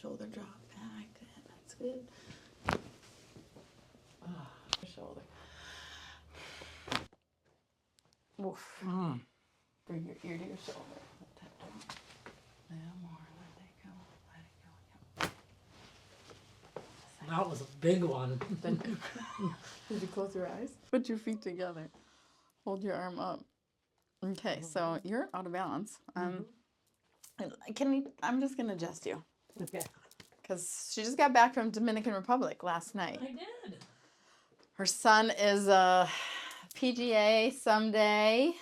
shoulder drop back. That's good. Shoulder. Woof. Bring your ear to your shoulder. Let that down. A little more. Let it go. Let it go. That was a big one. Did you close your eyes? Put your feet together. Hold your arm up. Okay, so you're out of balance. I'm just gonna adjust you. Okay. Because she just got back from Dominican Republic last night. I did. Her son is a PGA someday,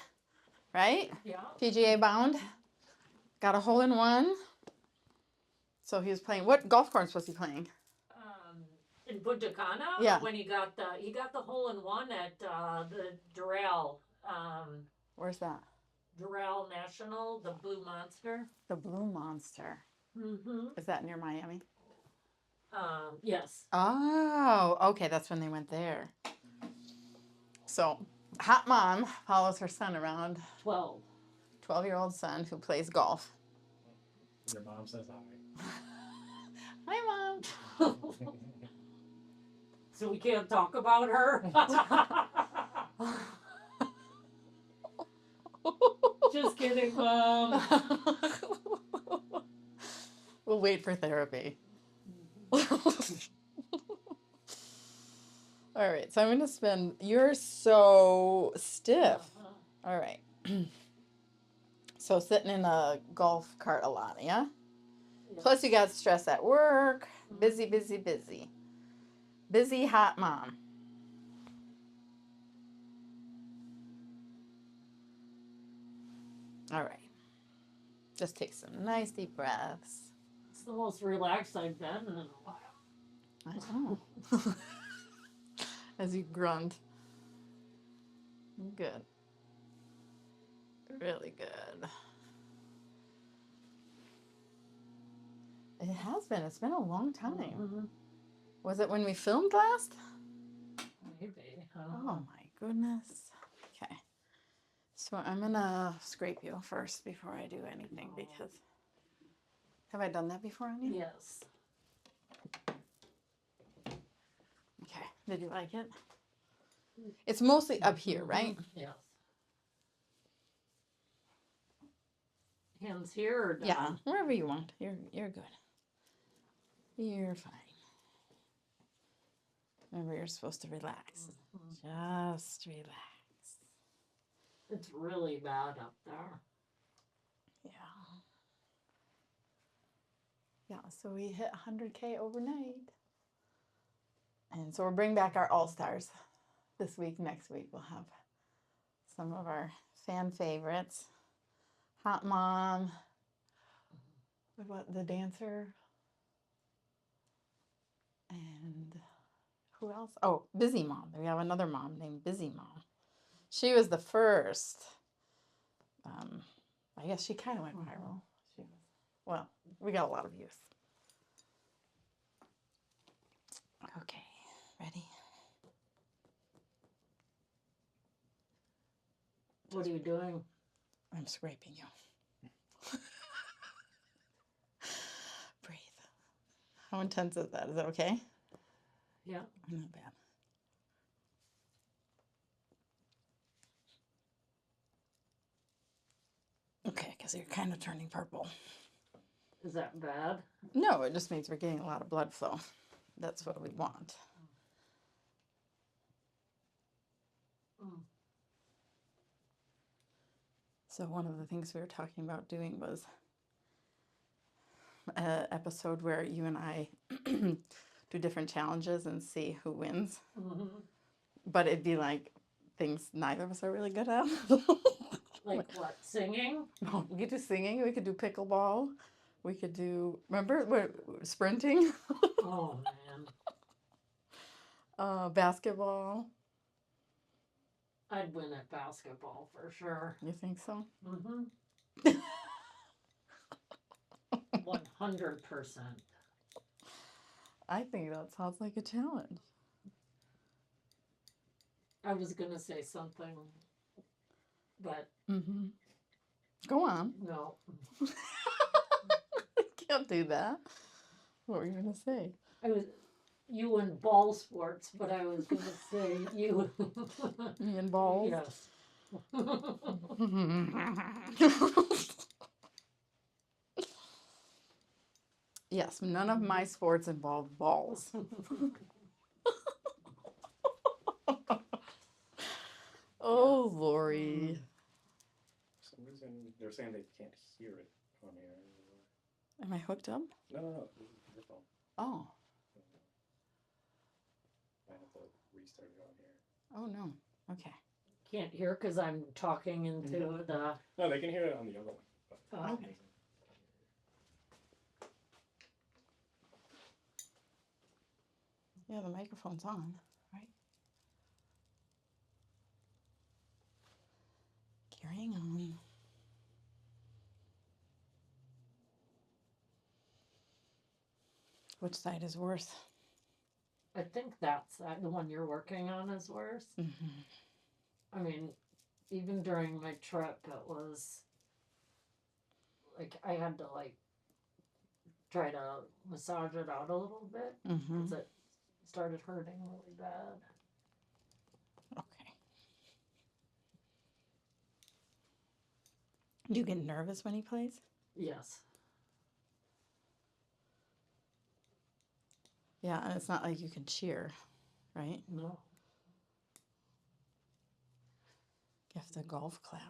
right? Yeah. PGA bound. Got a hole in one. So he was playing. What golf course was he playing? In Punta Cana. Yeah. When he got the hole in one at the Doral. Where's that? Doral National, the Blue Monster. The Blue Monster. Mm-hmm. Is that near Miami? Yes. Oh, okay. That's when they went there. So, hot mom follows her son around. 12-year-old son who plays golf. Your mom says hi. Hi, Mom. So we can't talk about her? Just kidding, Mom. We'll wait for therapy. All right, so I'm going to spin. You're so stiff. All right. So sitting in a golf cart a lot, yeah? Plus you got stress at work. Busy, busy, busy. Busy, hot mom. All right. Just take some nice deep breaths. It's the most relaxed I've been in a while. I know. As you grunt. Good. Really good. It has been. It's been a long time. Mm-hmm. Was it when we filmed last? Maybe. Oh my goodness. Okay. So I'm going to scrape you first before I do anything because... Have I done that before on you? Yes. Okay. Did you like it? It's mostly up here, right? Yes. Hands here or down? Yeah, wherever you want. You're good. You're fine. Remember, you're supposed to relax. Just relax. It's really bad up there. Yeah. Yeah, so we hit 100K overnight. And so we're bringing back our all-stars this week. Next week we'll have some of our fan favorites. Hot Mom. What about the dancer? And who else? Oh, Busy Mom. We have another mom named Busy Mom. She was the first. I guess she kind of went viral. Well, we got a lot of views. Okay, ready? What are you doing? I'm scraping you. Breathe. How intense is that? Is that okay? Yeah. Not bad. Okay, because you're kind of turning purple. Is that bad? No, it just means we're getting a lot of blood flow. That's what we want. So one of the things we were talking about doing was an episode where you and I do different challenges and see who wins. Mm-hmm. But it'd be like things neither of us are really good at. Like what? Singing? No, we could do singing. We could do pickleball. We could do, remember, sprinting? Oh, man. Basketball. I'd win at basketball for sure. You think so? Mm-hmm. 100%. I think that sounds like a challenge. I was going to say something, but Mm-hmm. Go on. no. Can't do that. What were you gonna say? I was you in ball sports, but I was gonna say you. Me and balls. Yes. Yes, none of my sports involve balls. Oh, Lori. For some reason, they're saying they can't hear it on here. Am I hooked up? No. This is your phone. Oh. I have to restart it on here. Oh, no. Okay. Can't hear because I'm talking into the. No, they can hear it on the other one. But Oh. Okay. Yeah, the microphone's on, right? Carrying on. Which side is worse? I think that's the one you're working on is worse. Mm-hmm. I mean, even during my trip, it was like I had to like try to massage it out a little bit Mm-hmm. because it started hurting really bad. Okay. Do you get nervous when he plays? Yes. Yeah, and it's not like you can cheer, right? No. You have to golf clap.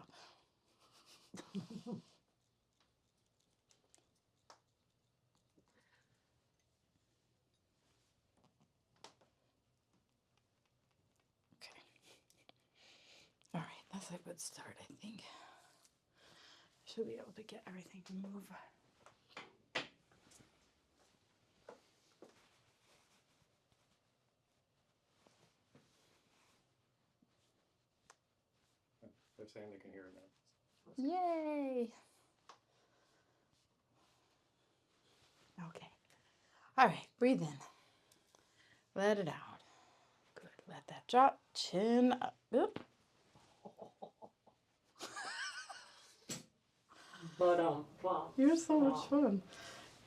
Okay. All right, that's a good start, I think. Should be able to get everything to move. they're saying they can hear it now. Yay! Okay. All right, breathe in. Let it out. Good. Let that drop. Chin up. Oop. But You're so much fun.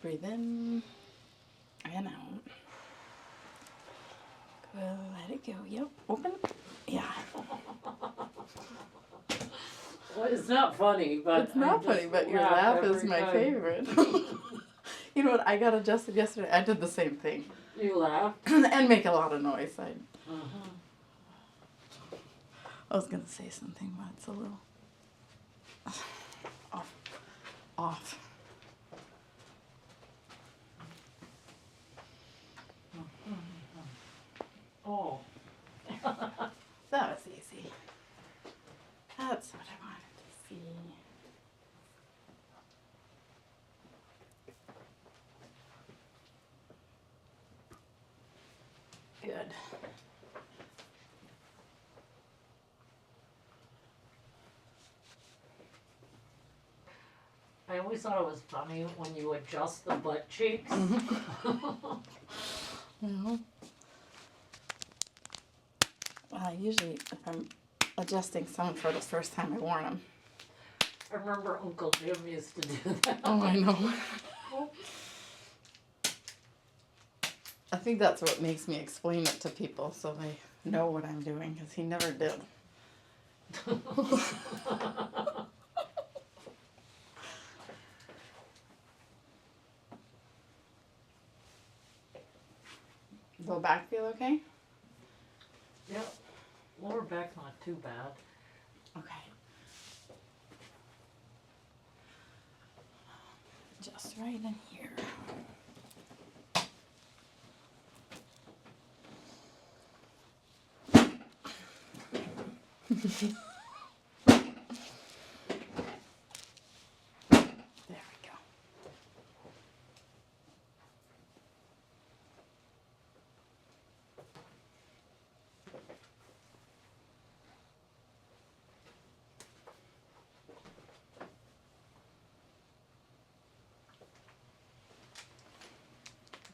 Breathe in and out. Good. Let it go. Yep. Open. Yeah. well, it's not funny, but It's not funny, but your laugh is my favorite. You know what? I got adjusted yesterday. I did the same thing. You laugh And make a lot of noise. Uh-huh. I was gonna say something, but it's a little off. Oh. That was easy. That's what I wanted to see. Good. I always thought it was funny when you adjust the butt cheeks. Well, usually if I'm adjusting some for the first time I worn them. I remember Uncle Jim used to do that. Oh, I know. I think that's what makes me explain it to people so they know what I'm doing, because he never did. Low back feel okay? Yep. Lower back not too bad. Okay. Just right in here. There we go.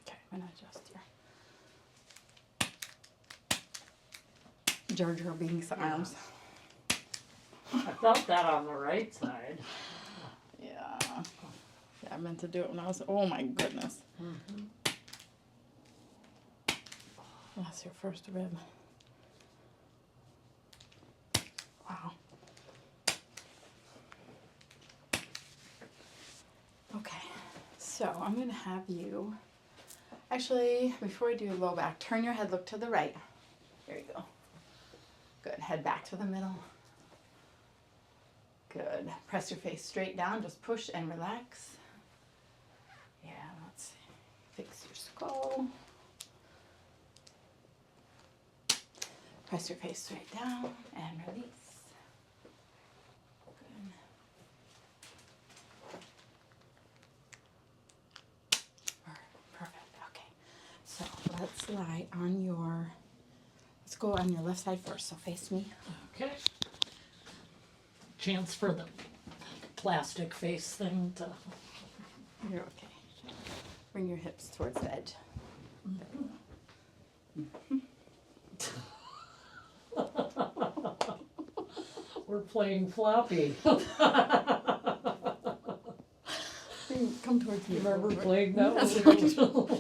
Okay, I'm gonna adjust your Jar Jar Binks arms. I felt that on the right side. Yeah. Yeah, I meant to do it when I was. Oh my goodness. Mm-hmm. That's your first rib. Wow. Okay, so I'm gonna have you, actually, before I do your low back, turn your head, look to the right. There you go. Good, head back to the middle. Good, press your face straight down, just push and relax. Yeah, let's fix your skull. Press your face straight down and release. Perfect. Okay. So let's lie on your, let's go on your left side first. So face me. Okay. Chance for the plastic face thing to. You're okay. Bring your hips towards the edge. We're playing floppy. Come towards me. Remember playing that That's one?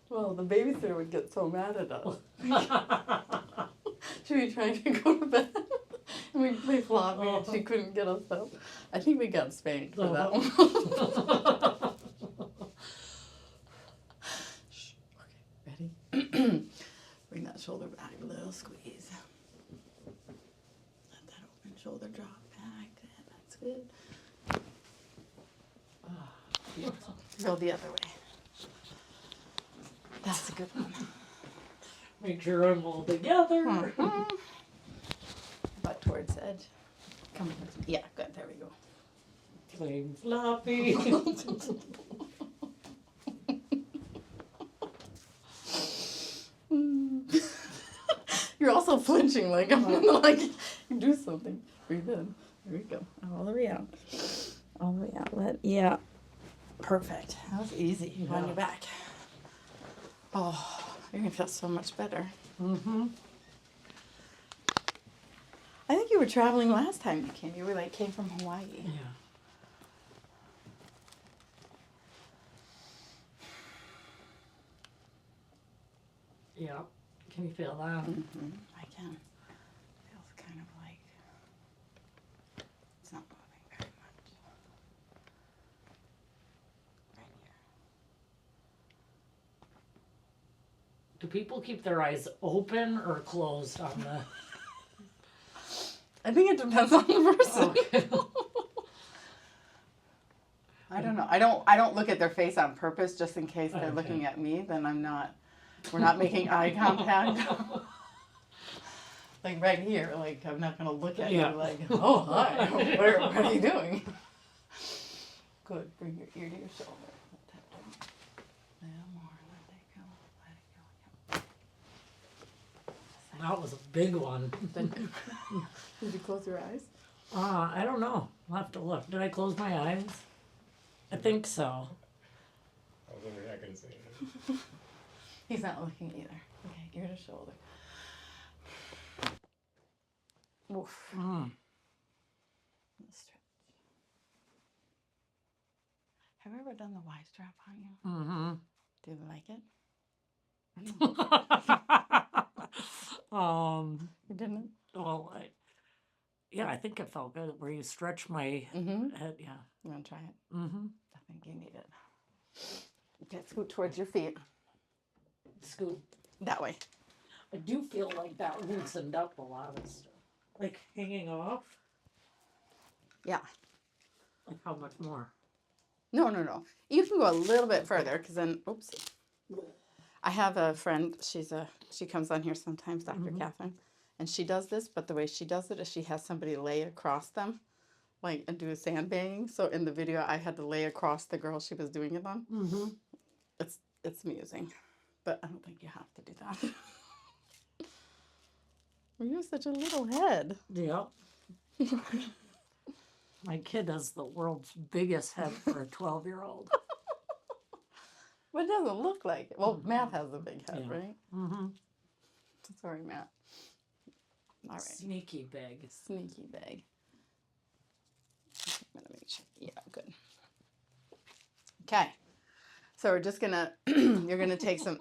Well, the babysitter would get so mad at us. She'd be trying to go to bed. And we'd play floppy and she couldn't get us up. I think we got spanked for that one. Shh. Okay, ready? Bring that shoulder back a little, squeeze. Let that open shoulder drop back. That's good. Go the other way. That's a good one. Make sure I'm all together. Mhm. Butt towards the edge. Come towards me. Yeah, good. There we go. Playing floppy. You're also flinching like I'm gonna like you do something. Breathe in. There we go. All the way out. All the way out. Yeah. Perfect. That was easy. Yeah. On your back. Oh, you're gonna feel so much better. Mm-hmm. I think you were traveling last time you came. You were like came from Hawaii. Yeah. Yeah. Can you feel that? Mm-hmm. I can. Feels kind of like it's not moving very much. Right here. Do people keep their eyes open or closed on the? I think it depends on the person. Okay. I don't know. I don't look at their face on purpose just in case they're Okay. looking at me. Then I'm not. We're not making eye contact. Like right here, like I'm not gonna look at Yeah. you like, oh hi, what are you doing? Good. Bring your ear to your shoulder. Let that down. A little more. Let it go. Let it go. That was a big one. Then, did you close your eyes? I don't know. I'll have to look. Did I close my eyes? I think so. I was wondering, I couldn't see it. He's not looking either. Okay, ear to shoulder. Oof. Mm. Stretch. Have you ever done the Y strap on you? Mm-hmm. Do you like it? You didn't? Well, I think it felt good where you stretch my Mm-hmm. head. Yeah. You want to try it? Mm-hmm. I think you need it. Okay, scoot towards your feet. Scoot. That way. I do feel like that loosened up a lot of stuff. Like hanging off. Yeah. Like how much more? No. You can go a little bit further because then, oopsie. I have a friend, she comes on here sometimes, Dr. Mhm. Catherine, and she does this, but the way she does it is she has somebody lay across them, like, and do a sandbagging. So in the video, I had to lay across the girl she was doing it on. Mm-hmm. It's amusing, but I don't think you have to do that. You have such a little head. Yep. My kid has the world's biggest head for a 12-year-old. But it doesn't look like it. Well, Matt has a big head, Yeah. right? Mm-hmm. Sorry, Matt. All right. Sneaky big. Sneaky bag. I'm gonna make sure. Yeah, good. Okay. So we're just gonna, you're gonna take some,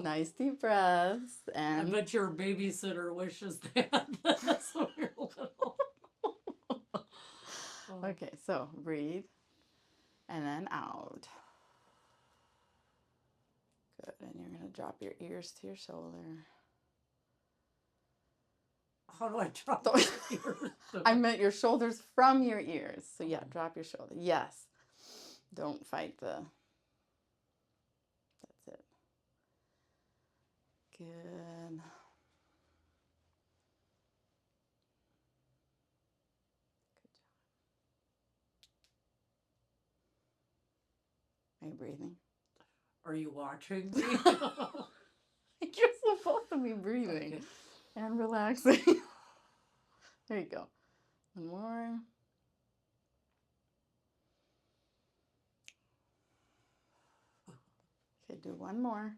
Nice deep breaths. I And bet your babysitter wishes they had this when you're little. Oh. okay, so breathe and then out. Good. And you're going to drop your ears to your shoulder. How do I drop So- your ears? I meant your shoulders from your ears. So, yeah, drop your shoulder. Yes. Don't fight the. That's it. Good. Are you breathing? Are you watching me? You're supposed to be breathing Okay. and relaxing. There you go. One more. Okay, do one more.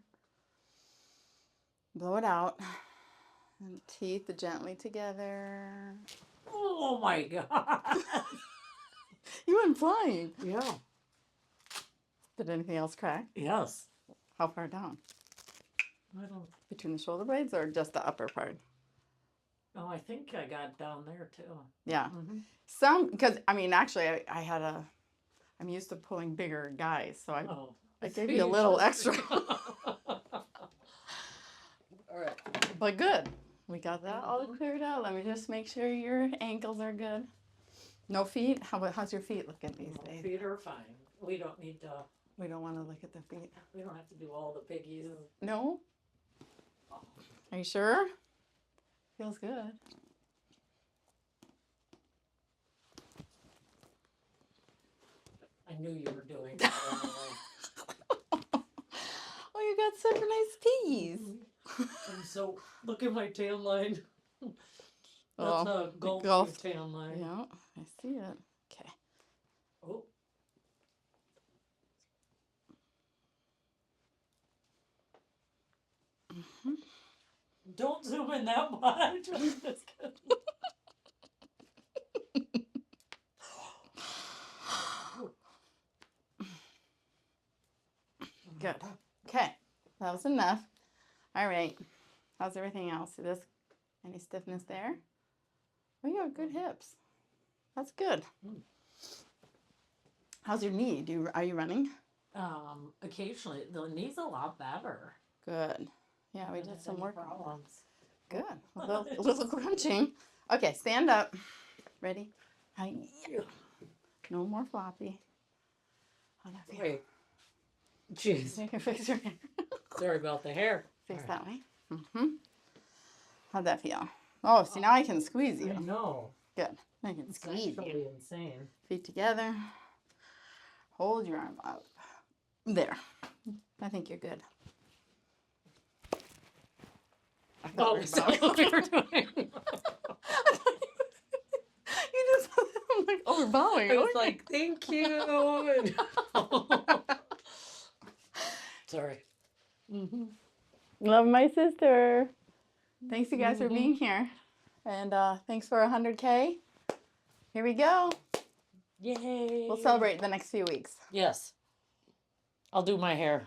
Blow it out. And teeth gently together. Oh my god. You went flying. Yeah. Did anything else crack? Yes. How far down? I don't. Between the shoulder blades or just the upper part? Oh, I think I got down there too. Yeah. Mm-hmm. Some, because I mean, actually, I'm used to pulling bigger guys, so I gave you a little extra. All right. But good. We got that all cleared out. Let me just make sure your ankles are good. No feet? How's your feet looking these days? Feet are fine. We don't need to. We don't want to look at the feet. We don't have to do all the piggies. No? Are you sure? Feels good. I knew you were doing that anyway. Oh, you got such nice teeth. And so, look at my tan line. That's Oh, a golf golf. tan line. Yeah, I see it. Okay. Oh. Don't zoom in that much. I'm just kidding. Good. Okay. That was enough. All right. How's everything else? Any stiffness there? Oh, you have good hips. That's good. How's your knee? Are you running? Occasionally, the knee's a lot better. Good. Yeah, we Haven't did had some any work on that. problems. Good. A little crunching. Okay, stand up. Ready? Hi. No more floppy. How'd that feel? Wait. Jeez. You can fix your hair. Sorry about the hair. Face All that way. How'd that feel? Oh, see, now I can squeeze right. I you. know. Good. I can It's squeeze you. actually insane. Feet together. Hold your arm up. There. I think you're good. I thought we were sorry. bowing. What we were doing. You just I'm like, oh, we're bowing. I was Okay. like, thank you. Sorry. Love my sister. Thanks you guys for being here. And thanks for 100K. Here we go. Yay. We'll celebrate the next few weeks. Yes. I'll do my hair.